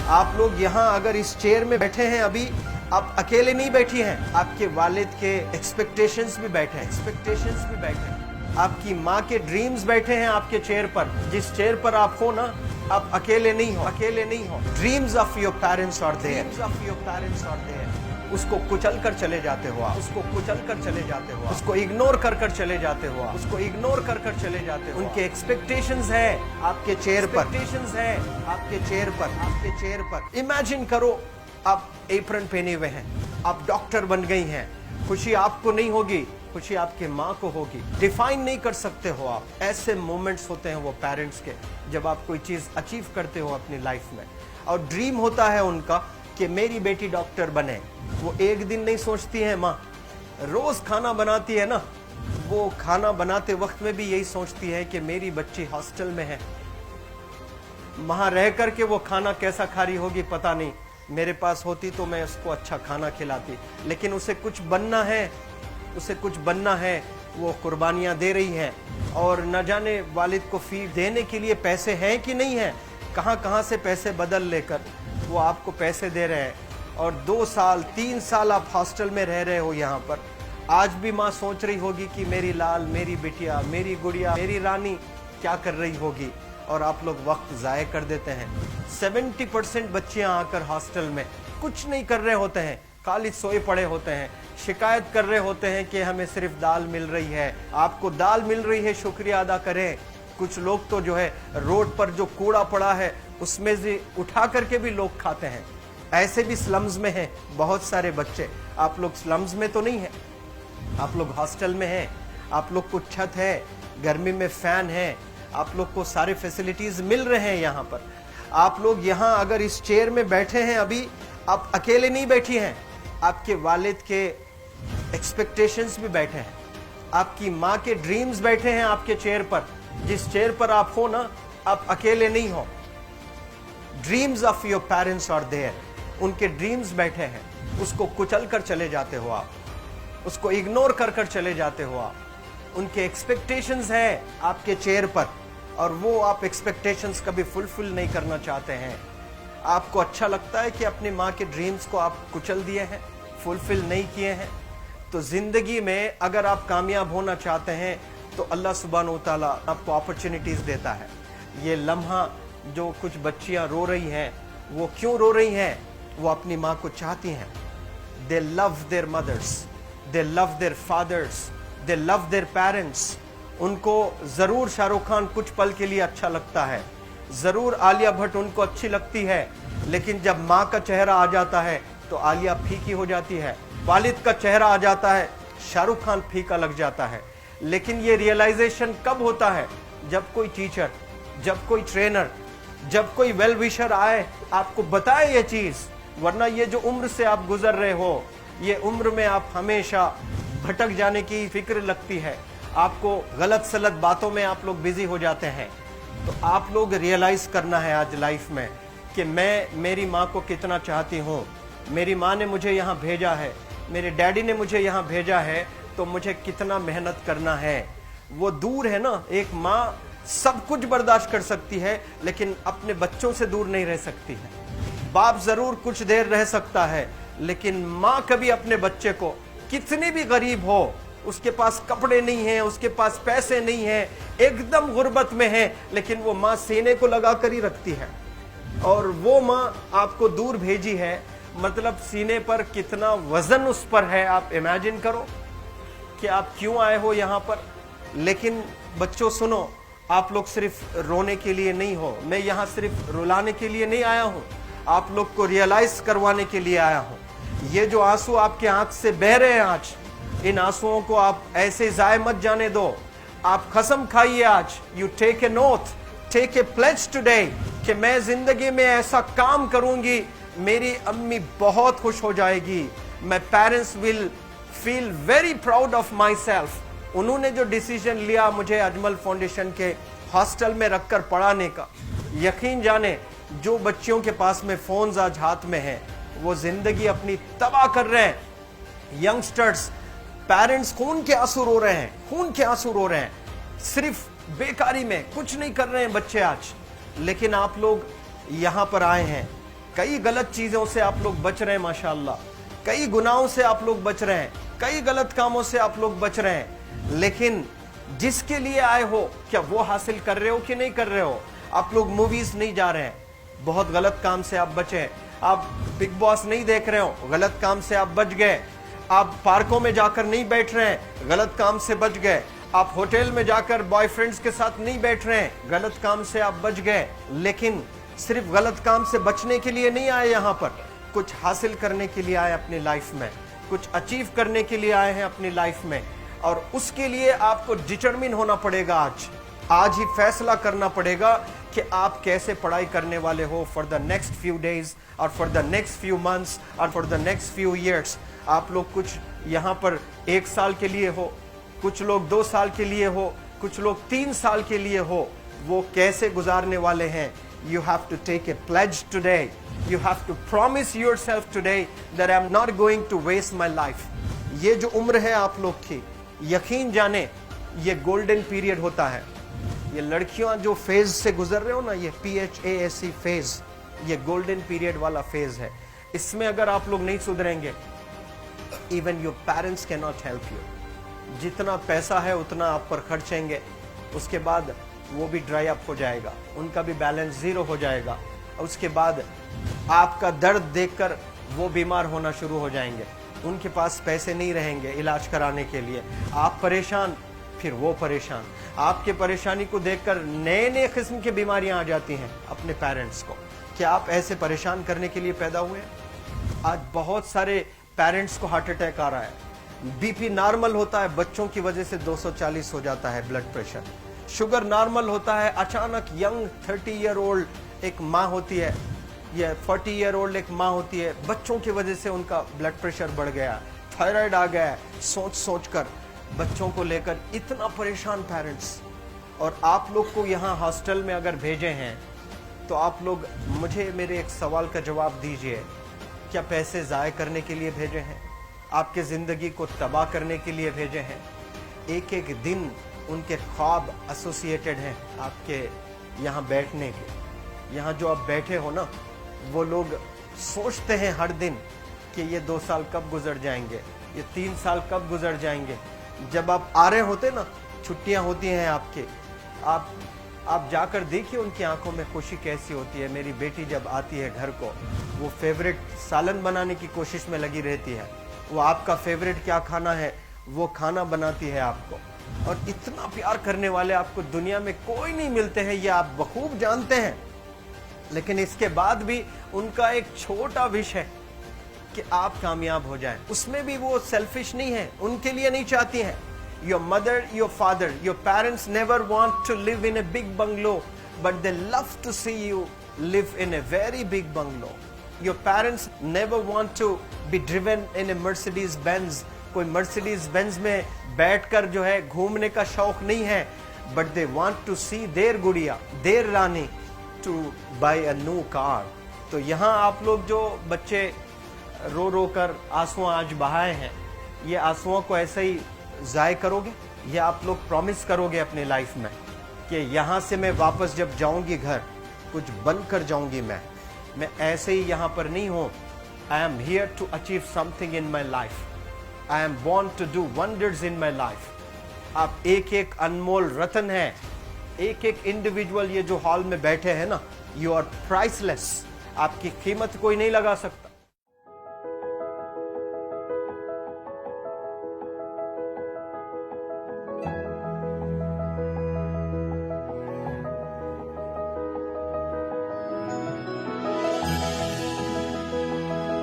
आप लोग यहाँ अगर इस चेयर में बैठे हैं अभी, आप अकेले नहीं बैठी हैं, आपके वालिद के एक्सपेक्टेशंस भी बैठे हैं, आपकी माँ के ड्रीम्स बैठे हैं आपके चेयर पर। जिस चेयर पर आप हो ना, आप अकेले नहीं हो। Dreams of your parents are there. उसको कुचल कर चले जाते हो आप, उसको इग्नोर कर चले जाते हो आप, उनके एक्सपेक्टेशंस है आपके चेयर पर। इमेजिन करो आप एप्रन पहने हुए हैं, आप डॉक्टर बन गई हैं, खुशी आपको नहीं होगी, खुशी आपके माँ को होगी। डिफाइन नहीं कर सकते हो आप। ऐसे मोमेंट्स होते हैं वो पेरेंट्स के, जब आप कोई चीज अचीव करते हो अपनी लाइफ में, और ड्रीम होता है उनका कि मेरी बेटी डॉक्टर बने। वो एक दिन नहीं सोचती है माँ, रोज खाना बनाती है ना, वो खाना बनाते वक्त में भी यही सोचती है कि मेरी बच्ची हॉस्टल में है, वहां रह करके वो खाना कैसा खा रही होगी पता नहीं, मेरे पास होती तो मैं उसको अच्छा खाना खिलाती। लेकिन उसे कुछ बनना है, वो कुर्बानियां दे रही है, और न जाने वालिद को फी देने के लिए पैसे हैं कि नहीं है, कहां से पैसे बदल लेकर वो आपको पैसे दे रहे हैं। और 2 साल 3 साल आप हॉस्टल में रह रहे हो यहाँ पर। आज भी माँ सोच रही होगी कि मेरी लाल, मेरी बिटिया, मेरी गुड़िया, मेरी रानी क्या कर रही होगी, और आप लोग वक्त ज़ाय कर देते हैं। 70% बच्चियां आकर हॉस्टल में कुछ नहीं कर रहे होते हैं, खाली सोए पड़े होते हैं, शिकायत कर रहे होते हैं कि हमें सिर्फ दाल मिल रही है। आपको दाल मिल रही है, शुक्रिया अदा करें। कुछ लोग तो जो है रोड पर जो कूड़ा पड़ा है उसमें से उठा करके भी लोग खाते हैं। ऐसे भी स्लम्स में हैं बहुत सारे बच्चे। आप लोग स्लम्स में तो नहीं है, आप लोग हॉस्टल में हैं, आप लोग को छत है, गर्मी में फैन है, आप लोग को सारे फैसिलिटीज मिल रहे हैं यहाँ पर। आप लोग यहाँ अगर इस चेयर में बैठे हैं अभी, आप अकेले नहीं बैठी हैं, आपके वालिद के एक्सपेक्टेशंस भी बैठे हैं, आपकी माँ के ड्रीम्स बैठे हैं आपके चेयर पर। जिस चेयर पर आप हो ना, आप अकेले नहीं हो। Dreams of your parents are there. उनके ड्रीम्स बैठे हैं, उसको कुचल कर चले जाते हो आप, उसको इग्नोर कर चले जाते हो आप। उनके एक्सपेक्टेशंस है आपके चेयर पर, और वो आप एक्सपेक्टेशंस कभी फुलफिल नहीं करना चाहते हैं। आपको अच्छा लगता है कि अपनी माँ के ड्रीम्स को आप कुचल दिए हैं, फुलफिल नहीं किए हैं। तो जिंदगी में अगर आप कामयाब होना चाहते हैं तो अल्लाह सुब्हानहू व तआला आपको अपॉर्चुनिटीज देता है। ये लम्हा जो कुछ बच्चियां रो रही हैं, वो क्यों रो रही हैं? वो अपनी माँ को चाहती हैं। They love their mothers, they love their fathers, they love their parents. उनको जरूर शाहरुख खान कुछ पल के लिए अच्छा लगता है, जरूर आलिया भट्ट उनको अच्छी लगती है, लेकिन जब माँ का चेहरा आ जाता है तो आलिया फीकी हो जाती है। वालिद का चेहरा आ जाता है, शाहरुख खान फीका लग जाता है। लेकिन ये रियलाइजेशन कब होता है? जब कोई टीचर, जब कोई ट्रेनर, जब कोई वेल विशर आए, आपको बताए ये चीज। वरना ये जो उम्र से आप गुजर रहे हो, ये उम्र में आप हमेशा भटक जाने की फिक्र लगती है, आपको गलत सलत बातों में आप लोग बिजी हो जाते हैं। तो आप लोग रियलाइज करना है आज लाइफ में कि मैं मेरी माँ को कितना चाहती हूँ। मेरी माँ ने मुझे यहाँ भेजा है, मेरे डैडी ने मुझे यहाँ भेजा है, तो मुझे कितना मेहनत करना है। वो दूर है ना, एक माँ सब कुछ बर्दाश्त कर सकती है, लेकिन अपने बच्चों से दूर नहीं रह सकती है। बाप जरूर कुछ देर रह सकता है, लेकिन माँ कभी अपने बच्चे को, कितनी भी गरीब हो, उसके पास कपड़े नहीं हैं, उसके पास पैसे नहीं हैं, एकदम गुर्बत में है, लेकिन वो माँ सीने को लगा कर ही रखती है। और वो माँ आपको दूर भेजी है, मतलब सीने पर कितना वजन उस पर है। आप इमेजिन करो कि आप क्यों आए हो यहाँ पर। लेकिन बच्चों सुनो, आप लोग सिर्फ रोने के लिए नहीं हो, मैं यहाँ सिर्फ रुलाने के लिए नहीं आया हूँ, आप लोग को रियलाइज करवाने के लिए आया हूँ। ये जो आंसू आपके आंख से बह रहे हैं आज, इन आंसुओं को आप ऐसे जाए मत जाने दो। आप कसम खाइए आज, you take a note, take a pledge today, कि मैं जिंदगी में ऐसा काम करूंगी, मेरी अम्मी बहुत खुश हो जाएगी। My parents will feel very proud of my self. उन्होंने जो डिसीजन लिया मुझे अजमल फाउंडेशन के हॉस्टल में रखकर पढ़ाने का, यकीन जाने जो बच्चियों के पास में फोन्स आज हाथ में हैं, वो जिंदगी अपनी तबाह कर रहे हैं। यंगस्टर्स, पेरेंट्स खून के आंसू रो रहे हैं, खून के आंसू रो रहे हैं, सिर्फ बेकारी में कुछ नहीं कर रहे हैं बच्चे आज। लेकिन आप लोग यहाँ पर आए हैं, कई गलत चीजों से आप लोग बच रहे हैं माशाअल्लाह, कई गुनाहों से आप लोग बच रहे हैं, कई गलत कामों से आप लोग बच रहे हैं, लेकिन जिसके लिए आए हो क्या वो हासिल कर रहे हो कि नहीं कर रहे हो? आप लोग मूवीज नहीं जा रहे हैं, बहुत गलत काम से आप बचे। आप बिग बॉस नहीं देख रहे हो, गलत काम से आप बच गए। आप पार्कों में जाकर नहीं बैठ रहे हैं, गलत काम से बच गए। आप होटल में जाकर बॉयफ्रेंड्स के साथ नहीं बैठ रहे हैं, गलत काम से आप बच गए। लेकिन सिर्फ गलत काम से बचने के लिए नहीं आए, यहाँ पर कुछ हासिल करने के लिए आए अपनी लाइफ में, कुछ अचीव करने के लिए आए हैं अपनी लाइफ में। और उसके लिए आपको डिटरमिन होना पड़ेगा। आज ही फैसला करना पड़ेगा कि आप कैसे पढ़ाई करने वाले हो for the next few days और for the next few months और for the next few years. आप लोग कुछ यहाँ पर 1 साल के लिए हो, कुछ लोग 2 साल के लिए हो, कुछ लोग 3 साल के लिए हो। वो कैसे गुजारने वाले हैं? You have to take a pledge today. You have to promise yourself today that I'm not going to waste my life. ये जो उम्र है आप लोग की, यकीन जाने ये गोल्डन पीरियड होता है। ये लड़कियां जो फेज से गुजर रहे हो ना, ये PHASE फेज, ये गोल्डन पीरियड वाला फेज है। इसमें अगर आप लोग नहीं सुधरेंगे, even your parents can not help you. जितना पैसा है उतना आप पर खर्चेंगे, उसके बाद वो भी ड्राई अप हो जाएगा, उनका भी बैलेंस जीरो हो जाएगा। उसके बाद आपका दर्द देखकर वो बीमार होना शुरू हो जाएंगे, उनके पास पैसे नहीं रहेंगे इलाज कराने के लिए। आप परेशान, फिर वो परेशान। आपके परेशानी को देखकर नए नए किस्म की बीमारियां आ जाती हैं अपने पेरेंट्स को। क्या आप ऐसे परेशान करने के लिए पैदा हुए? आज बहुत सारे पेरेंट्स को हार्ट अटैक आ रहा है। बीपी नॉर्मल होता है, बच्चों की वजह से 240 हो जाता है ब्लड प्रेशर। शुगर नॉर्मल होता है, अचानक यंग 30 ईयर ओल्ड एक माँ होती है या 40 ईयर ओल्ड एक माँ होती है, बच्चों की वजह से उनका ब्लड प्रेशर बढ़ गया, थायराइड आ गया। सोच सोच कर बच्चों को लेकर इतना परेशान पेरेंट्स। और आप लोग को यहाँ हॉस्टल में अगर भेजे हैं तो आप लोग मुझे मेरे एक सवाल का जवाब दीजिए, क्या पैसे ज़ाय करने के लिए भेजे हैं? आपके ज़िंदगी को तबाह करने के लिए भेजे हैं? एक एक दिन उनके ख्वाब एसोसिएटेड हैं आपके यहाँ बैठने के। यहाँ जो आप बैठे हो ना, वो लोग सोचते हैं हर दिन कि ये 2 साल कब गुजर जाएंगे, ये 3 साल कब गुजर जाएंगे। जब आप आ रहे होते ना, छुट्टियाँ होती हैं आपके, आप जाकर देखिए उनकी आंखों में खुशी कैसी होती है। मेरी बेटी जब आती है घर को, वो फेवरेट सालन बनाने की कोशिश में लगी रहती है। वो आपका फेवरेट क्या खाना है वो खाना बनाती है आपको। और इतना प्यार करने वाले आपको दुनिया में कोई नहीं मिलते हैं, ये आप बखूब जानते हैं। लेकिन इसके बाद भी उनका एक छोटा विश है कि आप कामयाब हो जाएं। उसमें भी वो सेल्फिश नहीं है, उनके लिए नहीं चाहती हैं। Your mother, your father, your parents never want to live in a big bungalow, but they love to see you live in a very big bungalow. Your parents never want to be driven in a Mercedes Benz. कोई Mercedes Benz में बैठकर जो है घूमने का शौक नहीं है, but they want to see their गुड़िया, their Rani to buy a new car. तो यहाँ आप लोग जो बच्चे रो रो कर आंसू आज बहाए हैं, ये आंसुओं को ऐसे ही ज़ाय करोगे या आप लोग प्रॉमिस करोगे अपने लाइफ में कि यहाँ से मैं वापस जब जाऊंगी घर, कुछ बनकर जाऊंगी। मैं ऐसे ही यहाँ पर नहीं हूँ। I am here to achieve something in my life. I am born to do wonders in my life. आप एक एक अनमोल रतन है, एक एक इंडिविजुअल ये जो हॉल में बैठे हैं ना, यू आर प्राइसलेस। आपकी कीमत कोई नहीं लगा सकता।